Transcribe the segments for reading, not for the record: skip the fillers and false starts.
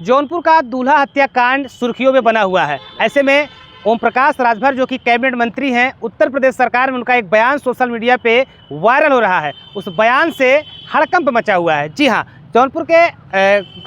जौनपुर का दूल्हा हत्याकांड सुर्खियों में बना हुआ है। ऐसे में ओम प्रकाश राजभर जो कि कैबिनेट मंत्री हैं, उत्तर प्रदेश सरकार में उनका एक बयान सोशल मीडिया पे वायरल हो रहा है। उस बयान से हड़कंप मचा हुआ है। जी हाँ, जौनपुर के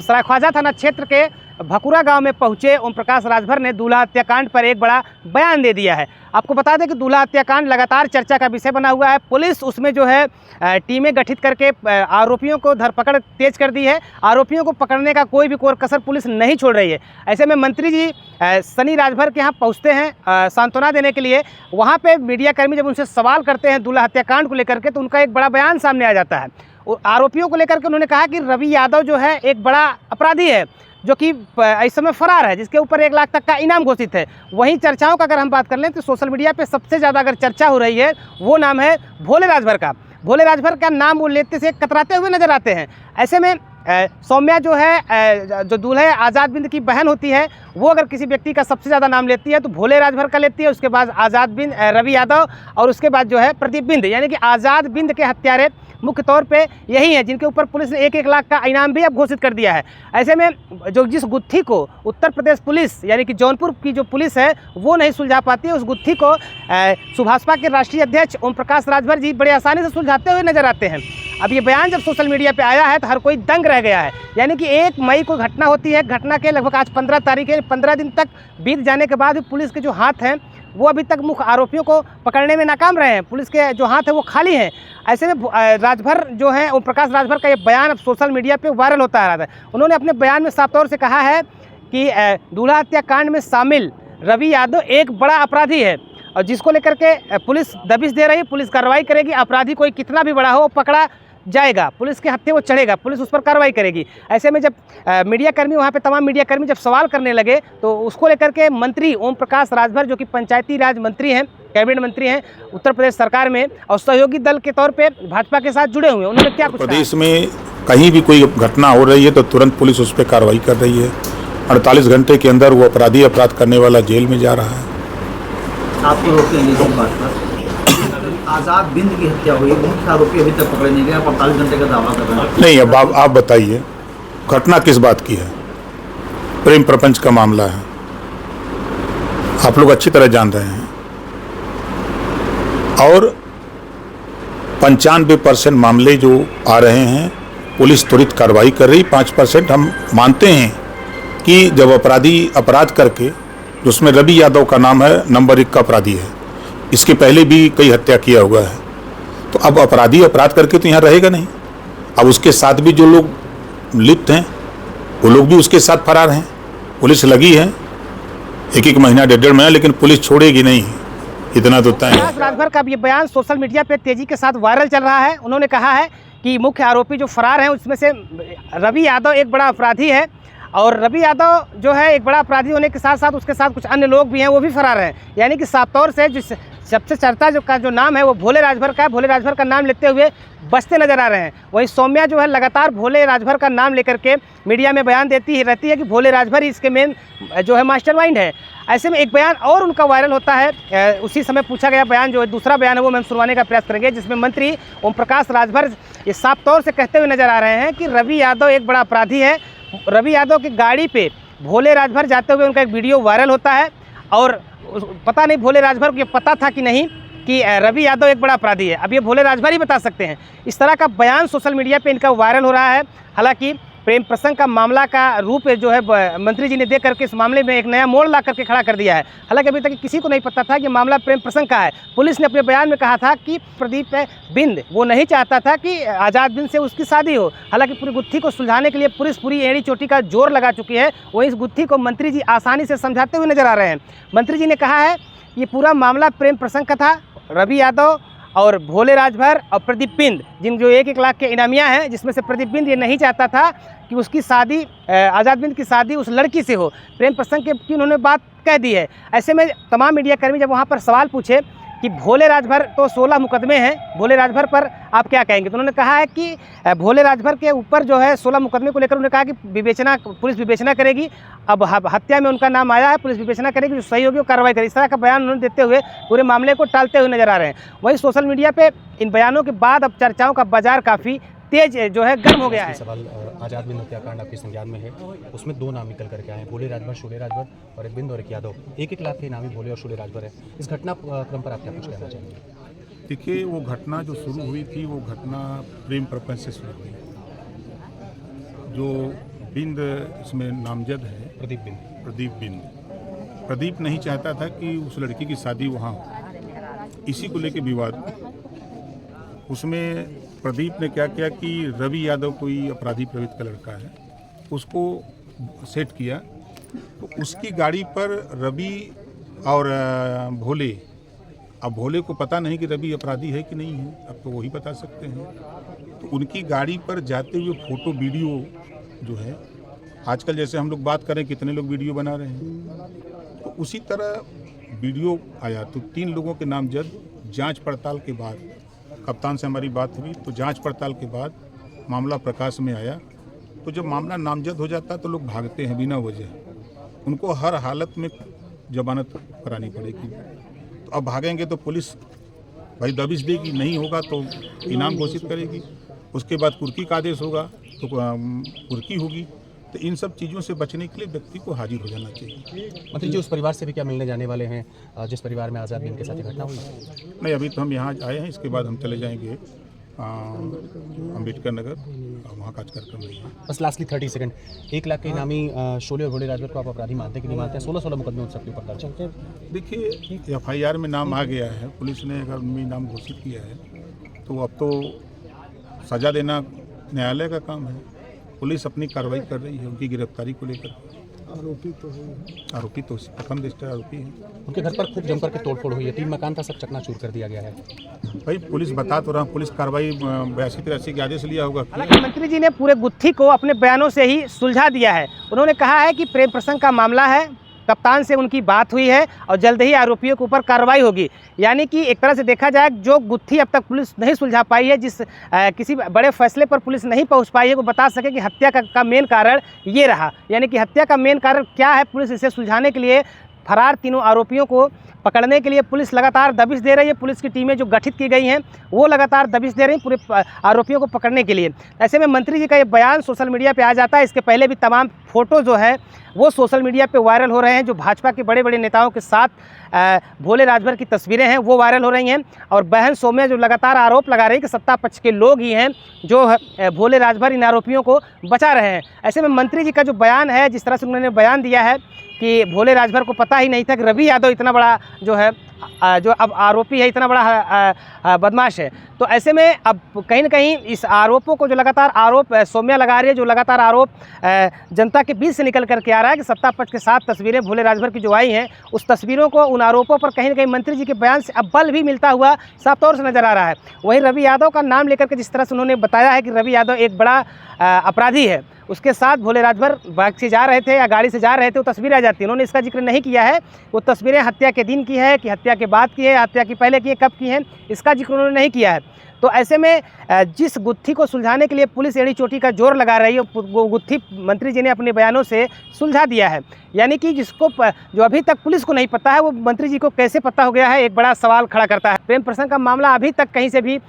सरायख्वाजा थाना क्षेत्र के भकुरा गांव में पहुंचे ओम प्रकाश राजभर ने दूल्हा हत्याकांड पर एक बड़ा बयान दे दिया है। आपको बता दें कि दूल्हा हत्याकांड लगातार चर्चा का विषय बना हुआ है। पुलिस उसमें जो है टीमें गठित करके आरोपियों को धरपकड़ तेज कर दी है। आरोपियों को पकड़ने का कोई भी कोर कसर पुलिस नहीं छोड़ रही है। ऐसे में मंत्री जी सनी राजभर के यहाँ पहुँचते हैं सांत्वना देने के लिए। वहाँ पे मीडियाकर्मी जब उनसे सवाल करते हैं दूल्हा हत्याकांड को लेकर के, तो उनका एक बड़ा बयान सामने आ जाता है। आरोपियों को लेकर के उन्होंने कहा कि रवि यादव जो है एक बड़ा अपराधी है जो कि इस समय फरार है, जिसके ऊपर 1 लाख तक का इनाम घोषित है। वहीं चर्चाओं का अगर हम बात कर लें तो सोशल मीडिया पे सबसे ज़्यादा अगर चर्चा हो रही है वो नाम है भोले राजभर का। भोले राजभर का नाम वो लेते से कतराते हुए नजर आते हैं। ऐसे में सौम्या जो है जो दूल्हे आज़ाद बिंद की बहन होती है, वो अगर किसी व्यक्ति का सबसे ज़्यादा नाम लेती है तो भोले राजभर का लेती है, उसके बाद आज़ाद बिंद रवि यादव और उसके बाद जो है प्रदीप बिंद। यानी कि आज़ाद बिंद के हत्यारे मुख्य तौर पे यही है जिनके ऊपर पुलिस ने 1-1 लाख का इनाम भी अब घोषित कर दिया है। ऐसे में जिस गुत्थी को उत्तर प्रदेश पुलिस यानी कि जौनपुर की जो पुलिस है वो नहीं सुलझा पाती है, उस गुत्थी को सुभाषपा के राष्ट्रीय अध्यक्ष ओम प्रकाश राजभर जी बड़े आसानी से सुलझाते हुए नजर आते हैं। अब ये बयान जब सोशल मीडिया पे आया है तो हर कोई दंग रह गया है। यानी कि 1 मई को घटना होती है। घटना के लगभग आज 15 तारीख है। 15 दिन तक बीत जाने के बाद भी पुलिस के जो हाथ हैं वो अभी तक मुख्य आरोपियों को पकड़ने में नाकाम रहे हैं। पुलिस के जो हाथ है वो खाली हैं। ऐसे में राजभर जो है ओम प्रकाश राजभर का ये बयान अब सोशल मीडिया पे वायरल होता आ रहा है। उन्होंने अपने बयान में साफ तौर से कहा है कि दूल्हा हत्याकांड में शामिल रवि यादव एक बड़ा अपराधी है और जिसको लेकर के पुलिस दबिश दे रही है। पुलिस कार्रवाई करेगी। अपराधी कोई कितना भी बड़ा हो वो पकड़ा जाएगा, पुलिस के हत्थे वो चढ़ेगा, पुलिस उस पर कार्रवाई करेगी। ऐसे में जब मीडियाकर्मी वहाँ पे तमाम मीडियाकर्मी जब सवाल करने लगे तो उसको लेकर के मंत्री ओम प्रकाश राजभर जो कि पंचायती राज मंत्री हैं, कैबिनेट मंत्री हैं उत्तर प्रदेश सरकार में और सहयोगी दल के तौर पे भाजपा के साथ जुड़े हुए, उन्होंने क्या कुछ प्रदेश में कहीं भी कोई घटना हो रही है तो तुरंत पुलिस उस पर कार्रवाई कर रही है। 48 घंटे के अंदर वो अपराधी अपराध करने वाला जेल में जा रहा है। आपको रोकेंगे बात पर आज़ाद बिंद की हत्या हुई, मुख्य आरोपी अभी तक पकड़े नहीं गए, आप 48 घंटे का दावा कर रहे हैं। नहीं, अब आप बताइए घटना किस बात की है? प्रेम प्रपंच का मामला है, आप लोग अच्छी तरह जान रहे हैं। और 95% मामले जो आ रहे हैं पुलिस त्वरित कार्रवाई कर रही। 5% हम मानते हैं कि जब अपराधी अपराध करके, जिसमें रवि यादव का नाम है नंबर 1 का अपराधी है, इसके पहले भी कई हत्या किया हुआ है, तो अब अपराधी अपराध करके तो यहाँ रहेगा नहीं। अब उसके साथ भी जो लोग लिप्त हैं वो लोग भी उसके साथ फरार हैं। पुलिस लगी है 1-1 महीना 1.5 महीना, लेकिन पुलिस छोड़ेगी नहीं, इतना तो तय है। राजभर का ये बयान सोशल मीडिया पे तेजी के साथ वायरल चल रहा है। उन्होंने कहा है कि मुख्य आरोपी जो फरार हैं उसमें से रवि यादव एक बड़ा अपराधी है और रवि यादव जो है एक बड़ा अपराधी होने के साथ साथ उसके साथ कुछ अन्य लोग भी हैं, वो भी फरार हैं। यानी कि साफ तौर से जिस सबसे चर्चा जो नाम है वो भोले राजभर का है। भोले राजभर का नाम लेते हुए बचते नजर आ रहे हैं। वहीं सौम्या जो है लगातार भोले राजभर का नाम लेकर के मीडिया में बयान देती ही रहती है कि भोले राजभर ही इसके मेन जो है मास्टरमाइंड है। ऐसे में एक बयान और उनका वायरल होता है। उसी समय पूछा गया बयान जो दूसरा बयान है वो हम सुनवाने का प्रयास करेंगे, जिसमें मंत्री ओम प्रकाश राजभर ये साफ तौर से कहते हुए नजर आ रहे हैं कि रवि यादव एक बड़ा अपराधी है। रवि यादव की गाड़ी पे भोले राजभर जाते हुए उनका एक वीडियो वायरल होता है और पता नहीं भोले राजभर को ये पता था कि नहीं कि रवि यादव एक बड़ा अपराधी है। अब ये भोले राजभर ही बता सकते हैं। इस तरह का बयान सोशल मीडिया पे इनका वायरल हो रहा है। हालांकि प्रेम प्रसंग का मामला का रूप जो है मंत्री जी ने दे करके इस मामले में एक नया मोड़ ला करके खड़ा कर दिया है। हालांकि अभी तक किसी को नहीं पता था कि मामला प्रेम प्रसंग का है। पुलिस ने अपने बयान में कहा था कि प्रदीप बिंद वो नहीं चाहता था कि आज़ाद बिंद से उसकी शादी हो। हालांकि पूरी गुत्थी को सुलझाने के लिए पुलिस पूरी एड़ी चोटी का जोर लगा चुकी है। वहीं इस गुत्थी को मंत्री जी आसानी से समझाते हुए नजर आ रहे हैं। मंत्री जी ने कहा है ये पूरा मामला प्रेम प्रसंग का था। रवि यादव और भोले राजभर और प्रदीप बिंद जिन जो 1-1 लाख के इनामिया हैं, जिसमें से प्रदीप बिंद ये नहीं चाहता था कि उसकी शादी आज़ाद बिंद की शादी उस लड़की से हो। प्रेम प्रसंग की उन्होंने बात कह दी है। ऐसे में तमाम मीडियाकर्मी जब वहाँ पर सवाल पूछे कि भोले राजभर तो 16 मुकदमे हैं, भोले राजभर पर आप क्या कहेंगे, तो उन्होंने कहा है कि भोले राजभर के ऊपर जो है 16 मुकदमे को लेकर उन्होंने कहा कि पुलिस विवेचना करेगी। अब हत्या में उनका नाम आया है, पुलिस विवेचना करेगी, जो सही होगी वो कार्रवाई करेगी। इस तरह का बयान उन्होंने देते हुए पूरे मामले को टालते हुए नजर आ रहे हैं। वहीं सोशल मीडिया पे इन बयानों के बाद अब चर्चाओं का बाजार काफ़ी तेज जो है गर्म हो गया है। सवाल आज़ाद बिंद हत्याकांड आपके संज्ञान में है, उसमें 2 नाम निकल करके आए हैं, भोले राजभर, शोले राजभर और एक बिंद और एक यादव। 1-1 लाख के इनामी भोले और शोले राजभर है। इस घटना क्रम पर आप क्या कुछ कहना चाहेंगे? देखिए, वो घटना जो शुरू हुई थी वो घटना प्रेम प्रपंच से शुरू हुई। जो बिंद इसमें नामजद है प्रदीप बिंद, प्रदीप नहीं चाहता था कि उस लड़की की शादी वहाँ हो, इसी को लेके विवाद। उसमें प्रदीप ने क्या किया कि रवि यादव कोई अपराधी प्रवृत्ति का लड़का है, उसको सेट किया। तो उसकी गाड़ी पर रवि और भोले, अब भोले को पता नहीं कि रवि अपराधी है कि नहीं है, अब तो वही बता सकते हैं। तो उनकी गाड़ी पर जाते हुए फोटो वीडियो जो है, आजकल जैसे हम लोग बात करें कितने लोग वीडियो बना रहे हैं, तो उसी तरह वीडियो आया। तो 3 लोगों के नामजद जांच पड़ताल के बाद, कप्तान से हमारी बात हुई तो जांच पड़ताल के बाद मामला प्रकाश में आया। तो जब मामला नामजद हो जाता है तो लोग भागते हैं बिना वजह, उनको हर हालत में जमानत करानी पड़ेगी। तो अब भागेंगे तो पुलिस भाई दबिश देगी, नहीं होगा तो इनाम घोषित करेगी, उसके बाद कुर्की का आदेश होगा तो कुर्की होगी। तो इन सब चीज़ों से बचने के लिए व्यक्ति को हाजिर हो जाना चाहिए। मंत्री जी, उस परिवार से भी क्या मिलने जाने वाले हैं जिस परिवार में आज़ाद बिंद के साथ ये घटना हुई? नहीं, अभी तो हम यहाँ आए हैं, इसके बाद हम चले जाएंगे अम्बेडकर नगर, वहाँ का कार्यक्रम नहीं है। बस लास्टली 30 सेकंड, 1 लाख के इनामी शोले और भोले राजभर को आप अपराधी मानते कि नहीं मानते? 16 मुकदमे उन सबके ऊपर दर्ज हैं। देखिए, FIR में नाम आ गया है, पुलिस ने अगर उनमें नाम घोषित किया है तो अब तो सजा देना न्यायालय का काम है। पुलिस अपनी कार्रवाई कर रही है उनकी गिरफ्तारी को लेकर। आरोपी तो प्रथम दृष्टया आरोपी है। उनके घर पर खूब जमकर के तोड़फोड़ हुई है, 3 मकान था, सब चकनाचूर कर दिया गया है। भाई पुलिस बता तो रहा, पुलिस कार्रवाई 82-83 के आदेश लिया होगा। हालांकि मंत्री जी ने पूरे गुत्थी को अपने बयानों से ही सुलझा दिया है। उन्होंने कहा है कि प्रेम प्रसंग का मामला है, कप्तान से उनकी बात हुई है और जल्द ही आरोपियों के ऊपर कार्रवाई होगी। यानी कि एक तरह से देखा जाए, जो गुत्थी अब तक पुलिस नहीं सुलझा पाई है, जिस किसी बड़े फैसले पर पुलिस नहीं पहुंच पाई है, वो बता सके कि हत्या का मेन कारण ये रहा। यानी कि हत्या का मेन कारण क्या है, पुलिस इसे सुलझाने के लिए फरार तीनों आरोपियों को पकड़ने के लिए पुलिस लगातार दबिश दे रही है। पुलिस की टीमें जो गठित की गई हैं वो लगातार दबिश दे रही हैं पूरे आरोपियों को पकड़ने के लिए। ऐसे में मंत्री जी का ये बयान सोशल मीडिया पे आ जाता है। इसके पहले भी तमाम फोटो जो है वो सोशल मीडिया पे वायरल हो रहे हैं। जो भाजपा के बड़े बड़े नेताओं के साथ भोले राजभर की तस्वीरें हैं वो वायरल हो रही हैं। और बहन सौम्या जो लगातार आरोप लगा रही है कि सत्ता पक्ष के लोग ही हैं जो भोले राजभर इन आरोपियों को बचा रहे हैं। ऐसे में मंत्री जी का जो बयान है, जिस तरह से उन्होंने बयान दिया है कि भोले राजभर को पता ही नहीं था कि रवि यादव इतना बड़ा जो है जो अब आरोपी है, इतना बड़ा बदमाश है। तो ऐसे में अब कहीं न कहीं इस आरोपों को जो लगातार आरोप सौम्या लगा रही है, जो लगातार आरोप जनता के बीच से निकल करके आ रहा है कि सत्ता पक्ष के साथ तस्वीरें भोले राजभर की जो आई हैं, उस तस्वीरों को, उन आरोपों पर कहीं न कहीं मंत्री जी के बयान से अब बल भी मिलता हुआ साफ तौर से नजर आ रहा है। वहीं रवि यादव का नाम लेकर के जिस तरह से उन्होंने बताया है कि रवि यादव एक बड़ा अपराधी है, उसके साथ भोले राजभर बाइक से जा रहे थे या गाड़ी से जा रहे थे, वो तस्वीरें आ जाती हैं। उन्होंने इसका जिक्र नहीं किया है वो तस्वीरें हत्या के दिन की है कि हत्या के बाद की है, हत्या की पहले की है, कब की है, इसका जिक्र उन्होंने नहीं किया है। तो ऐसे में जिस गुत्थी को सुलझाने के लिए पुलिस एड़ी चोटी का जोर लगा रही है, वो गुत्थी मंत्री जी ने अपने बयानों से सुलझा दिया है। यानी कि जिसको जो अभी तक पुलिस को नहीं पता है वो मंत्री जी को कैसे पता हो गया है, एक बड़ा सवाल खड़ा करता है। प्रेम प्रसंग का मामला अभी तक कहीं से भी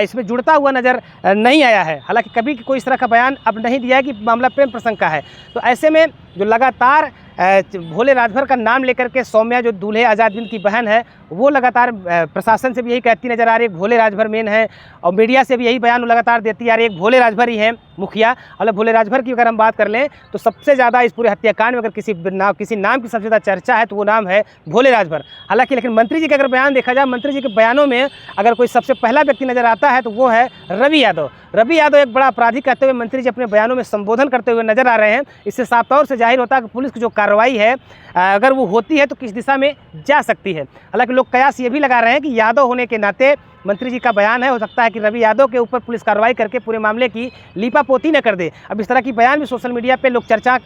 इसमें जुड़ता हुआ नज़र नहीं आया है। हालांकि कभी कोई इस तरह का बयान अब नहीं दिया है कि मामला प्रेम प्रसंग का है। तो ऐसे में जो लगातार भोले राजभर का नाम लेकर के सौम्या जो दूल्हे आज़ाद बिंद की बहन है वो लगातार प्रशासन से भी यही कहती नज़र आ रही है भोले राजभर मेन है, और मीडिया से भी यही बयान लगातार देती आ रही है भोले राजभर ही है मुखिया। और भोले राजभर की अगर हम बात कर लें तो सबसे ज़्यादा इस पूरे हत्याकांड में अगर किसी नाम की सबसे ज़्यादा चर्चा है तो वो नाम है भोले राजभर। हालांकि लेकिन मंत्री जी का अगर बयान देखा जाए, मंत्री जी के बयानों में अगर कोई सबसे पहला व्यक्ति नज़र आता है तो वो है रवि यादव। रवि यादव एक बड़ा अपराधी कहते हुए मंत्री जी अपने बयानों में संबोधन करते हुए नजर आ रहे हैं। इससे साफ तौर से जाहिर होता है कि पुलिस की जो कार्रवाई है अगर वो होती है तो किस दिशा में जा सकती है। हालांकि लोग कयास ये भी लगा रहे हैं कि यादव होने के नाते मंत्री जी का बयान है, हो सकता है कि रवि यादव के ऊपर पुलिस कार्रवाई करके पूरे मामले की लीपापोती न कर दे। अब इस तरह की बयान भी सोशल मीडिया पे लोग चर्चा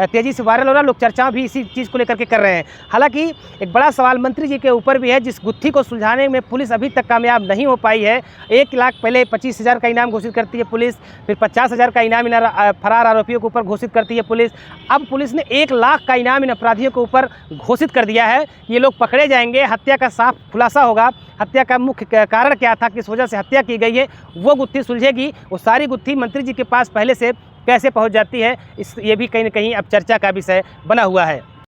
तेज़ी से वायरल हो रहा है, लोग चर्चा भी इसी चीज़ को लेकर के कर रहे हैं। हालांकि एक बड़ा सवाल मंत्री जी के ऊपर भी है, जिस गुत्थी को सुलझाने में पुलिस अभी तक कामयाब नहीं हो पाई है। 1 लाख पहले 25,000 का इनाम घोषित करती है पुलिस, फिर 50,000 का इनाम इन फरार आरोपियों के ऊपर घोषित करती है पुलिस। अब पुलिस ने 1 लाख का इनाम इन अपराधियों के ऊपर घोषित कर दिया है। ये लोग पकड़े जाएंगे, हत्या का साफ खुलासा होगा, हत्या का मुख्य कारण क्या था, किस वजह से हत्या की गई है, वो गुत्थी सुलझेगी। वो सारी गुत्थी मंत्री जी के पास पहले से कैसे पहुंच जाती है, ये भी कहीं न कहीं अब चर्चा का विषय बना हुआ है।